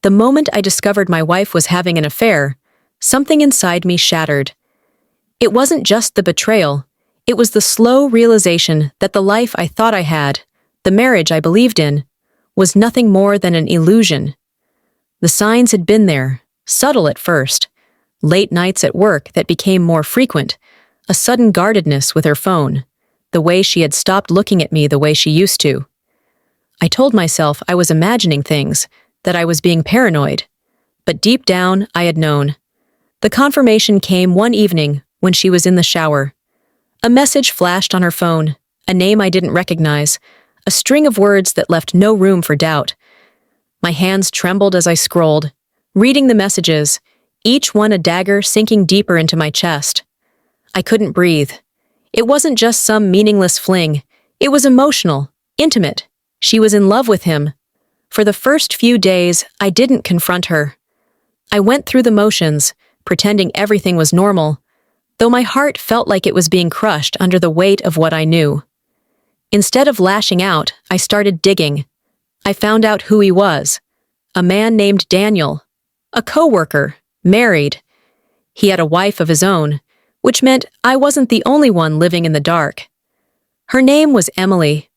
The moment I discovered my wife was having an affair, something inside me shattered. It wasn't just the betrayal, it was the slow realization that the life I thought I had, the marriage I believed in, was nothing more than an illusion. The signs had been there, subtle at first. Late nights at work that became more frequent, a sudden guardedness with her phone, the way she had stopped looking at me the way she used to. I told myself I was imagining things, that I was being paranoid. But deep down, I had known. The confirmation came one evening when she was in the shower. A message flashed on her phone, a name I didn't recognize, a string of words that left no room for doubt. My hands trembled as I scrolled, reading the messages, each one a dagger sinking deeper into my chest. I couldn't breathe. It wasn't just some meaningless fling. It was emotional, intimate. She was in love with him. For the first few days, I didn't confront her. I went through the motions, pretending everything was normal, though my heart felt like it was being crushed under the weight of what I knew. Instead of lashing out, I started digging. I found out who he was. A man named Daniel. A coworker. Married. He had a wife of his own, which meant I wasn't the only one living in the dark. Her name was Emily.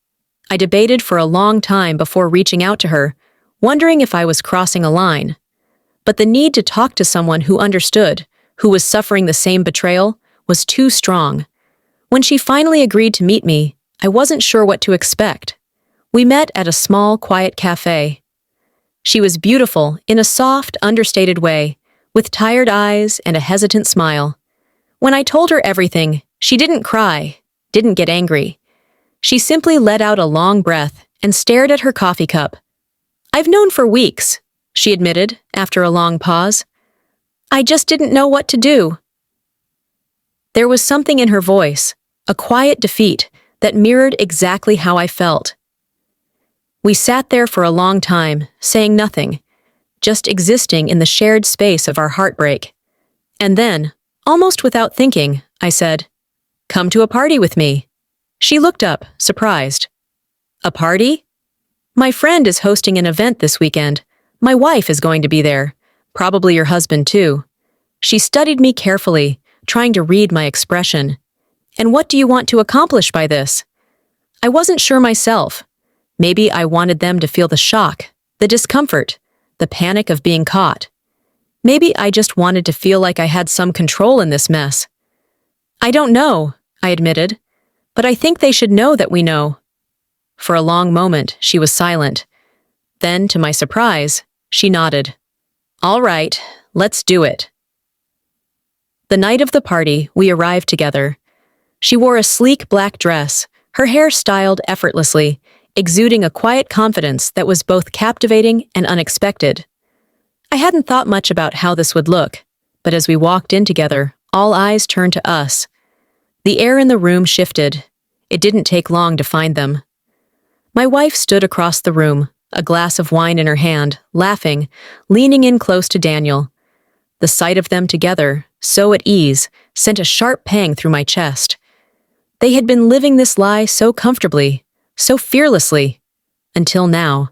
I debated for a long time before reaching out to her, wondering if I was crossing a line. But the need to talk to someone who understood, who was suffering the same betrayal, was too strong. When she finally agreed to meet me, I wasn't sure what to expect. We met at a small, quiet cafe. She was beautiful in a soft, understated way, with tired eyes and a hesitant smile. When I told her everything, she didn't cry, didn't get angry. She simply let out a long breath and stared at her coffee cup. "I've known for weeks," she admitted after a long pause. "I just didn't know what to do." There was something in her voice, a quiet defeat, that mirrored exactly how I felt. We sat there for a long time, saying nothing, just existing in the shared space of our heartbreak. And then, almost without thinking, I said, "Come to a party with me." She looked up, surprised. "A party?" "My friend is hosting an event this weekend. My wife is going to be there. Probably your husband too." She studied me carefully, trying to read my expression. "And what do you want to accomplish by this?" I wasn't sure myself. Maybe I wanted them to feel the shock, the discomfort, the panic of being caught. Maybe I just wanted to feel like I had some control in this mess. "I don't know," I admitted, "but I think they should know that we know." For a long moment, she was silent. Then, to my surprise, she nodded. "All right, let's do it." The night of the party, we arrived together. She wore a sleek black dress, her hair styled effortlessly, exuding a quiet confidence that was both captivating and unexpected. I hadn't thought much about how this would look, but as we walked in together, all eyes turned to us. The air in the room shifted. It didn't take long to find them. My wife stood across the room, a glass of wine in her hand, laughing, leaning in close to Daniel. The sight of them together, so at ease, sent a sharp pang through my chest. They had been living this lie so comfortably, so fearlessly, until now.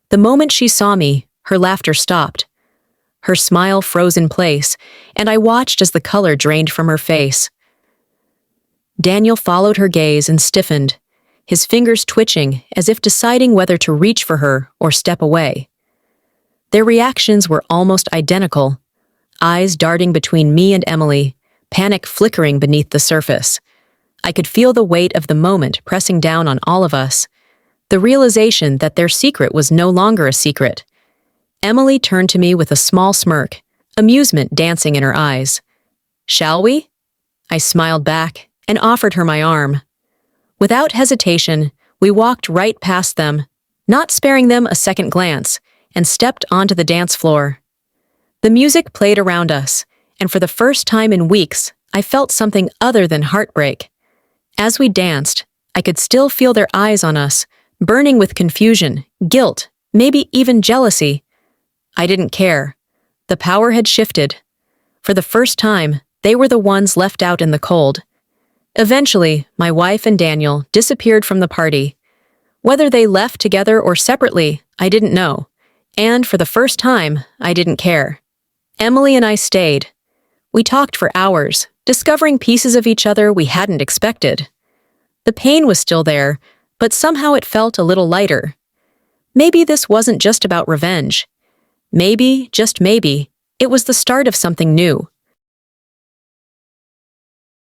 The moment she saw me, her laughter stopped. Her smile froze in place, and I watched as the color drained from her face. Daniel followed her gaze and stiffened, his fingers twitching as if deciding whether to reach for her or step away. Their reactions were almost identical, eyes darting between me and Emily, panic flickering beneath the surface. I could feel the weight of the moment pressing down on all of us, the realization that their secret was no longer a secret. Emily turned to me with a small smirk, amusement dancing in her eyes. "Shall we?" I smiled back and offered her my arm. Without hesitation, we walked right past them, not sparing them a second glance, and stepped onto the dance floor. The music played around us, and for the first time in weeks, I felt something other than heartbreak. As we danced, I could still feel their eyes on us, burning with confusion, guilt, maybe even jealousy. I didn't care. The power had shifted. For the first time, they were the ones left out in the cold. Eventually, my wife and Daniel disappeared from the party. Whether they left together or separately, I didn't know. And for the first time, I didn't care. Emily and I stayed. We talked for hours, discovering pieces of each other we hadn't expected. The pain was still there, but somehow it felt a little lighter. Maybe this wasn't just about revenge. Maybe, just maybe, it was the start of something new.